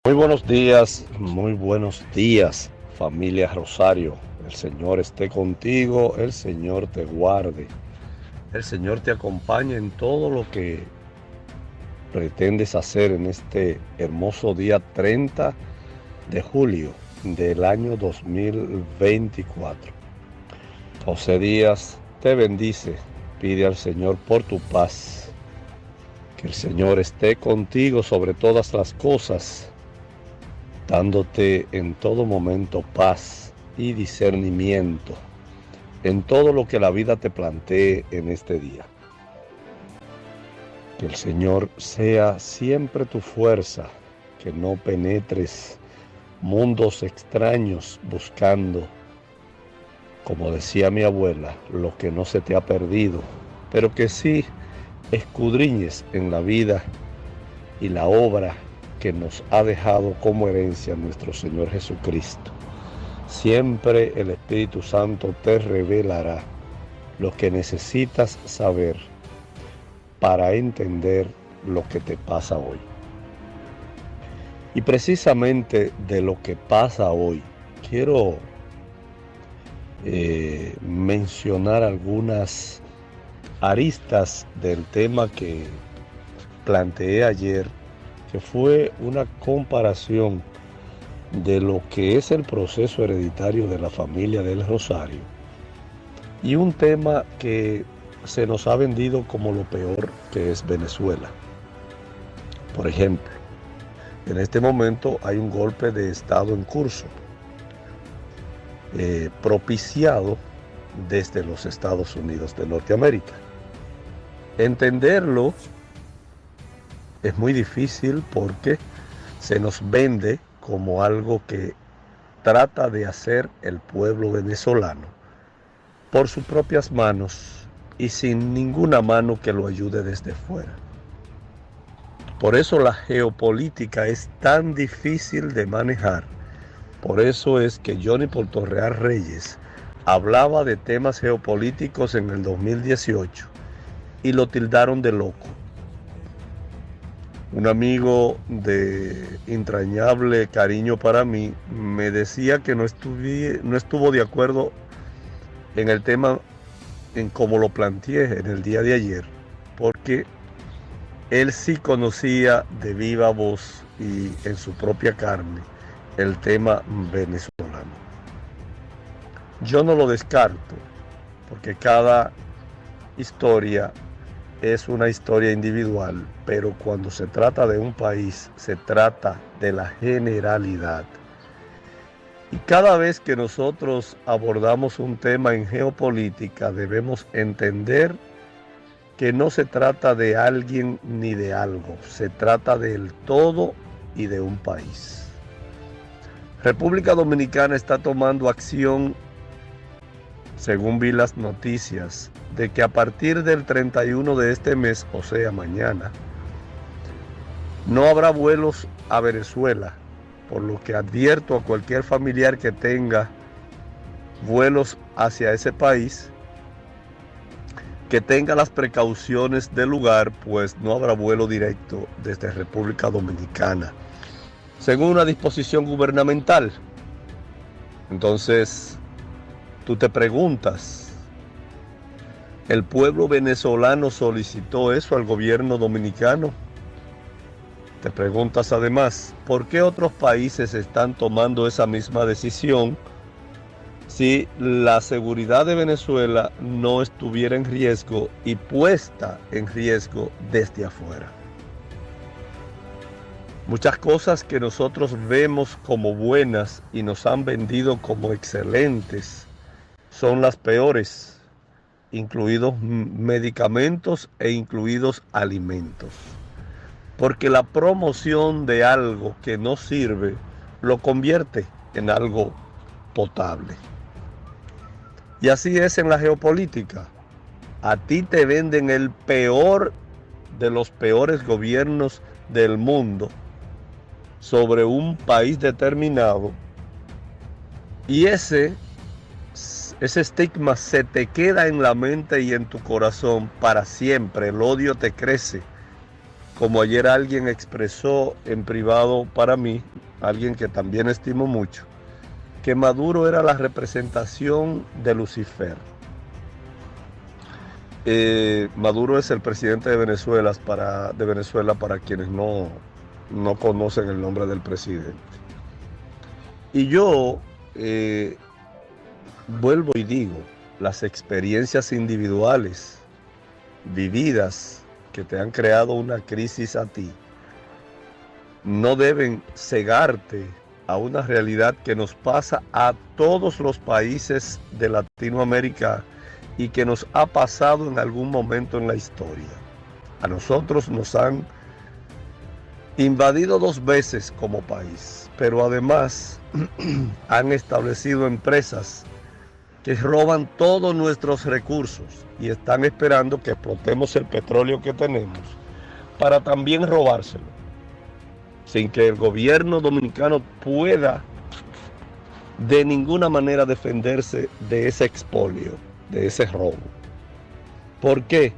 Muy buenos días, familia Rosario. El Señor esté contigo, el Señor te guarde, el Señor te acompañe en todo lo que pretendes hacer en este hermoso día 30 de julio del año 2024. José Díaz te bendice, pide al Señor por tu paz, que el Señor esté contigo sobre todas las cosas, dándote en todo momento paz y discernimiento en todo lo que la vida te plantee en este día. Que el Señor sea siempre tu fuerza, que no penetres mundos extraños buscando, como decía mi abuela, lo que no se te ha perdido, pero que sí escudriñes en la vida y la obra que nos ha dejado como herencia nuestro Señor Jesucristo. Siempre el Espíritu Santo te revelará lo que necesitas saber para entender lo que te pasa hoy. Y precisamente de lo que pasa hoy, quiero mencionar algunas aristas del tema que planteé ayer, que fue una comparación de lo que es el proceso hereditario de la familia del Rosario y un tema que se nos ha vendido como lo peor, que es Venezuela. Por ejemplo, en este momento hay un golpe de Estado en curso, propiciado desde los Estados Unidos de Norteamérica. Entenderlo es muy difícil porque se nos vende como algo que trata de hacer el pueblo venezolano por sus propias manos y sin ninguna mano que lo ayude desde fuera. Por eso la geopolítica es tan difícil de manejar. Por eso es que Johnny Portorreal Reyes hablaba de temas geopolíticos en el 2018 y lo tildaron de loco. Un amigo de entrañable cariño para mí me decía que no estuvo de acuerdo en el tema, en cómo lo planteé en el día de ayer, porque él sí conocía de viva voz y en su propia carne el tema venezolano. Yo no lo descarto, porque cada historia es una historia individual, pero cuando se trata de un país, se trata de la generalidad. Y cada vez que nosotros abordamos un tema en geopolítica, debemos entender que no se trata de alguien ni de algo, se trata del todo y de un país. República Dominicana está tomando acción, según vi las noticias, de que a partir del 31 de este mes, o sea, mañana, no habrá vuelos a Venezuela, por lo que advierto a cualquier familiar que tenga vuelos hacia ese país, que tenga las precauciones del lugar, pues no habrá vuelo directo desde República Dominicana, según una disposición gubernamental. Entonces, tú te preguntas, ¿el pueblo venezolano solicitó eso al gobierno dominicano? Te preguntas además, ¿por qué otros países están tomando esa misma decisión si la seguridad de Venezuela no estuviera en riesgo y puesta en riesgo desde afuera? Muchas cosas que nosotros vemos como buenas y nos han vendido como excelentes son las peores, incluidos medicamentos e incluidos alimentos. Porque la promoción de algo que no sirve lo convierte en algo potable. Y así es en la geopolítica. A ti te venden el peor de los peores gobiernos del mundo sobre un país determinado, y ese estigma se te queda en la mente y en tu corazón para siempre. El odio te crece como ayer alguien expresó en privado para mí, alguien que también estimo mucho, que Maduro era la representación de Lucifer. Maduro es el presidente de Venezuela para quienes no conocen el nombre del presidente. Y yo vuelvo y digo, las experiencias individuales vividas que te han creado una crisis a ti, no deben cegarte a una realidad que nos pasa a todos los países de Latinoamérica y que nos ha pasado en algún momento en la historia. A nosotros nos han invadido 2 veces como país, pero además han establecido empresas que roban todos nuestros recursos y están esperando que explotemos el petróleo que tenemos para también robárselo, sin que el gobierno dominicano pueda de ninguna manera defenderse de ese expolio, de ese robo. ¿Por qué?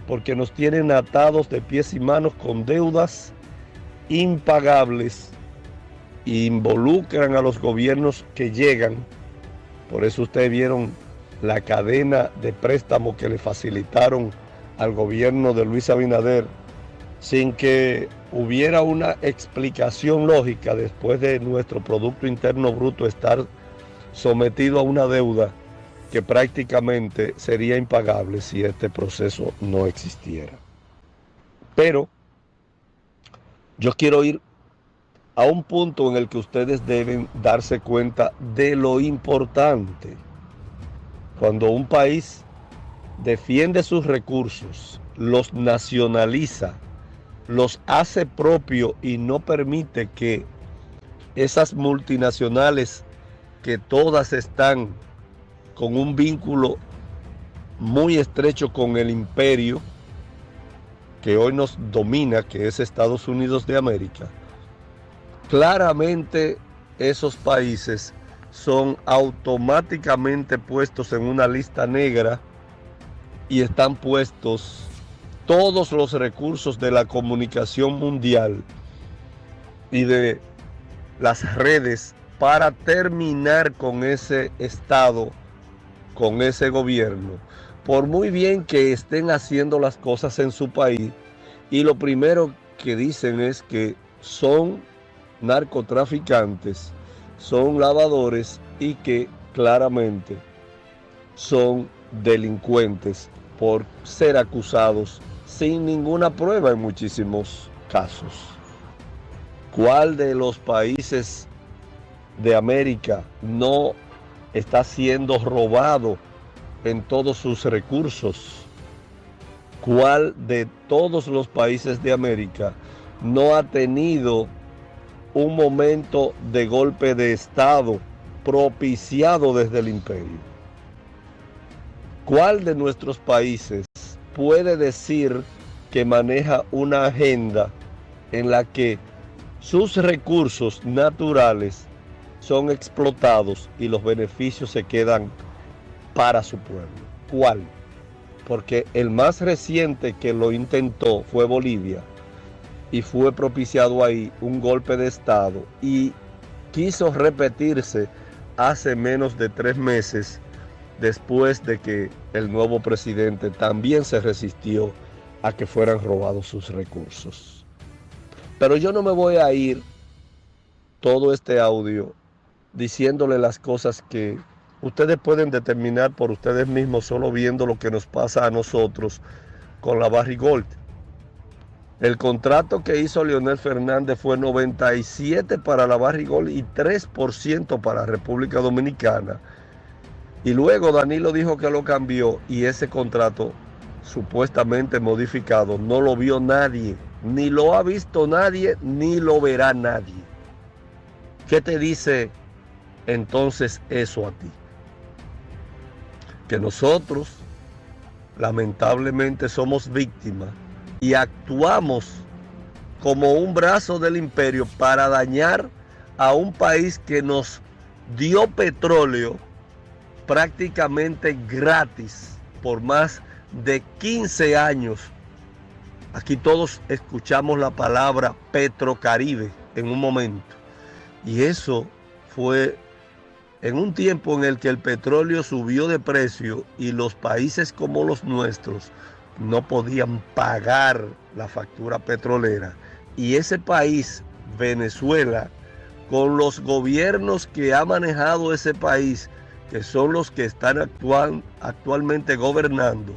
Porque nos tienen atados de pies y manos con deudas impagables e involucran a los gobiernos que llegan. Por eso ustedes vieron la cadena de préstamos que le facilitaron al gobierno de Luis Abinader sin que hubiera una explicación lógica después de nuestro Producto Interno Bruto estar sometido a una deuda que prácticamente sería impagable si este proceso no existiera. Pero yo quiero ir a un punto en el que ustedes deben darse cuenta de lo importante. Cuando un país defiende sus recursos, los nacionaliza, los hace propio y no permite que esas multinacionales, que todas están con un vínculo muy estrecho con el imperio que hoy nos domina, que es Estados Unidos de América, claramente esos países son automáticamente puestos en una lista negra y están puestos todos los recursos de la comunicación mundial y de las redes para terminar con ese Estado, con ese gobierno, por muy bien que estén haciendo las cosas en su país. Y lo primero que dicen es que son narcotraficantes, son lavadores y que claramente son delincuentes por ser acusados sin ninguna prueba en muchísimos casos. ¿Cuál de los países de América no está siendo robado en todos sus recursos? ¿Cuál de todos los países de América no ha tenido un momento de golpe de Estado propiciado desde el imperio? ¿Cuál de nuestros países puede decir que maneja una agenda en la que sus recursos naturales son explotados y los beneficios se quedan para su pueblo? ¿Cuál? Porque el más reciente que lo intentó fue Bolivia y fue propiciado ahí un golpe de Estado y quiso repetirse hace menos de 3 meses después de que el nuevo presidente también se resistió a que fueran robados sus recursos. Pero yo no me voy a ir todo este audio diciéndole las cosas que ustedes pueden determinar por ustedes mismos solo viendo lo que nos pasa a nosotros con la Barrick Gold. El contrato que hizo Leonel Fernández fue 97% para la Barrick Gold y 3% para República Dominicana. Y luego Danilo dijo que lo cambió y ese contrato supuestamente modificado no lo vio nadie, ni lo ha visto nadie, ni lo verá nadie. ¿Qué te dice entonces eso a ti? Que nosotros lamentablemente somos víctimas y actuamos como un brazo del imperio para dañar a un país que nos dio petróleo prácticamente gratis por más de 15 años Aquí todos escuchamos la palabra Petrocaribe en un momento. Y eso fue en un tiempo en el que el petróleo subió de precio y los países como los nuestros no podían pagar la factura petrolera. Y ese país, Venezuela, con los gobiernos que ha manejado ese país, que son los que están actualmente gobernando,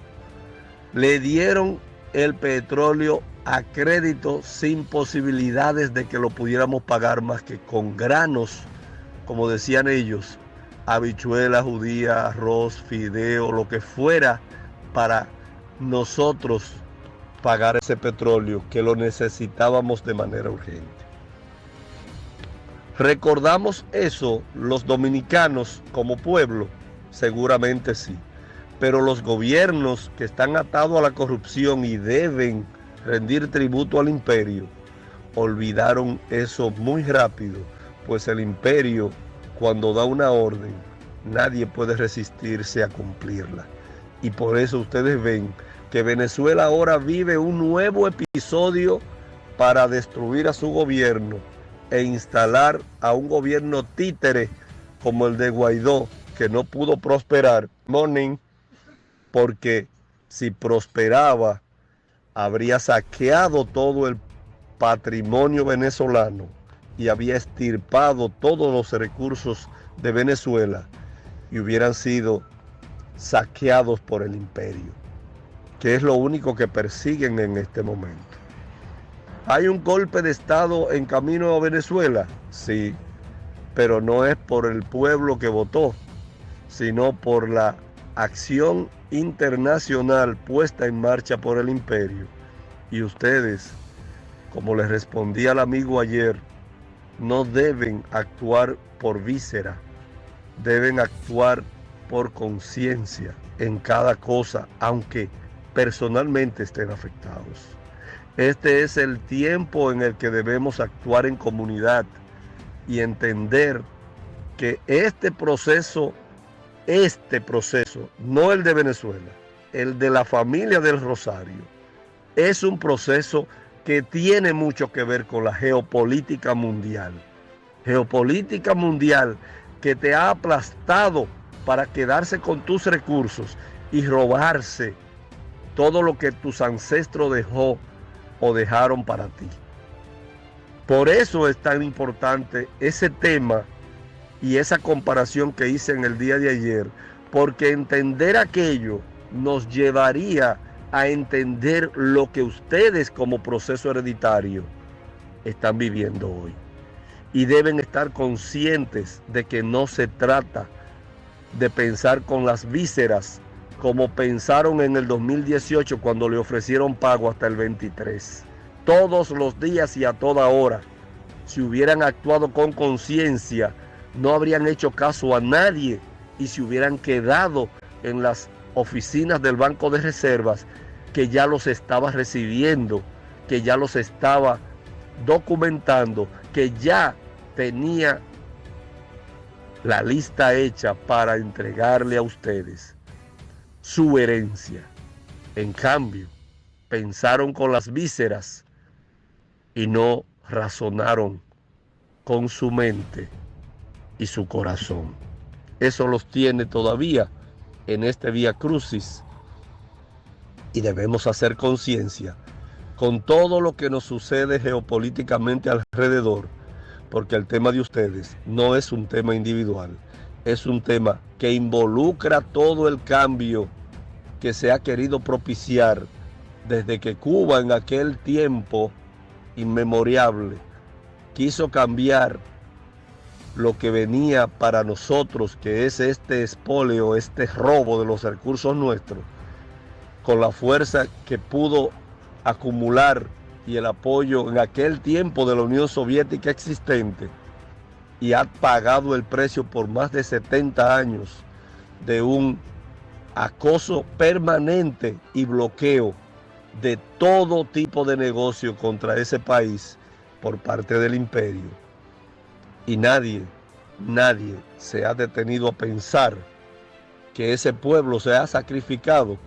le dieron el petróleo a crédito sin posibilidades de que lo pudiéramos pagar más que con granos, como decían ellos, habichuelas, judías, arroz, fideo, lo que fuera para nosotros pagar ese petróleo que lo necesitábamos de manera urgente. ¿Recordamos eso los dominicanos como pueblo? Seguramente sí. Pero los gobiernos que están atados a la corrupción y deben rendir tributo al imperio, olvidaron eso muy rápido, pues el imperio, cuando da una orden, nadie puede resistirse a cumplirla. Y por eso ustedes ven que Venezuela ahora vive un nuevo episodio para destruir a su gobierno e instalar a un gobierno títere como el de Guaidó, que no pudo prosperar. Morning. Porque si prosperaba, habría saqueado todo el patrimonio venezolano y había extirpado todos los recursos de Venezuela y hubieran sido saqueados por el imperio, que es lo único que persiguen en este momento. ¿Hay un golpe de Estado en camino a Venezuela? Sí, pero no es por el pueblo que votó, sino por la acción internacional puesta en marcha por el imperio. Y ustedes, como les respondí al amigo ayer, no deben actuar por víscera, deben actuar por conciencia en cada cosa, aunque personalmente estén afectados. Este es el tiempo en el que debemos actuar en comunidad y entender que este proceso, no el de Venezuela, el de la familia del Rosario, es un proceso que tiene mucho que ver con la geopolítica mundial. Geopolítica mundial que te ha aplastado para quedarse con tus recursos y robarse todo lo que tus ancestros dejó o dejaron para ti. Por eso es tan importante ese tema y esa comparación que hice en el día de ayer, porque entender aquello nos llevaría a entender lo que ustedes como proceso hereditario están viviendo hoy. Y deben estar conscientes de que no se trata de pensar con las vísceras como pensaron en el 2018 cuando le ofrecieron pago hasta el 23. Todos los días y a toda hora. Si hubieran actuado con conciencia, no habrían hecho caso a nadie y se hubieran quedado en las oficinas del Banco de Reservas, que ya los estaba recibiendo, que ya los estaba documentando, que ya tenía la lista hecha para entregarle a ustedes su herencia. En cambio, pensaron con las vísceras y no razonaron con su mente y su corazón. Eso los tiene todavía en este Vía Crucis y debemos hacer conciencia con todo lo que nos sucede geopolíticamente alrededor, porque el tema de ustedes no es un tema individual, es un tema que involucra todo el cambio que se ha querido propiciar desde que Cuba en aquel tiempo inmemoriable quiso cambiar lo que venía para nosotros, que es este expolio, este robo de los recursos nuestros, con la fuerza que pudo acumular y el apoyo en aquel tiempo de la Unión Soviética existente, y ha pagado el precio por más de 70 años de un acoso permanente y bloqueo de todo tipo de negocio contra ese país por parte del imperio. Y nadie se ha detenido a pensar que ese pueblo se ha sacrificado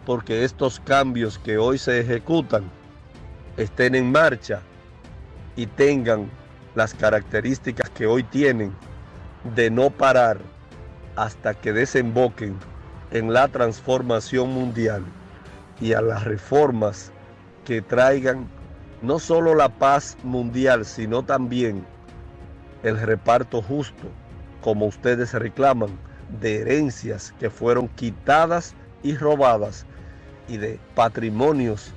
porque estos cambios que hoy se ejecutan estén en marcha y tengan las características que hoy tienen de no parar hasta que desemboquen en la transformación mundial y a las reformas que traigan no solo la paz mundial, sino también el reparto justo, como ustedes reclaman, de herencias que fueron quitadas y robadas, y de patrimonios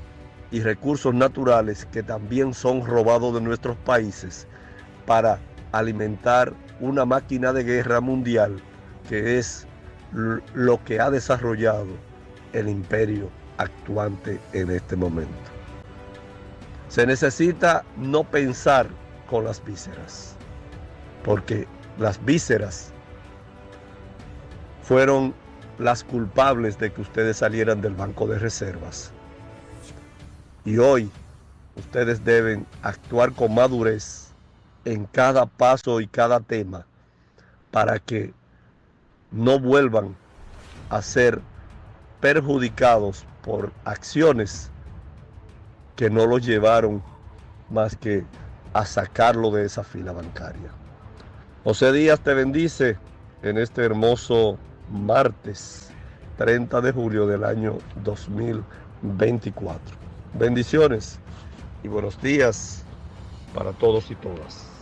y recursos naturales que también son robados de nuestros países para alimentar una máquina de guerra mundial que es lo que ha desarrollado el imperio actuante en este momento. Se necesita no pensar con las vísceras, porque las vísceras fueron las culpables de que ustedes salieran del banco de reservas. Y hoy ustedes deben actuar con madurez en cada paso y cada tema para que no vuelvan a ser perjudicados por acciones que no los llevaron más que a sacarlo de esa fila bancaria. José Díaz te bendice en este hermoso martes 30 de julio del año 2024. Bendiciones y buenos días para todos y todas.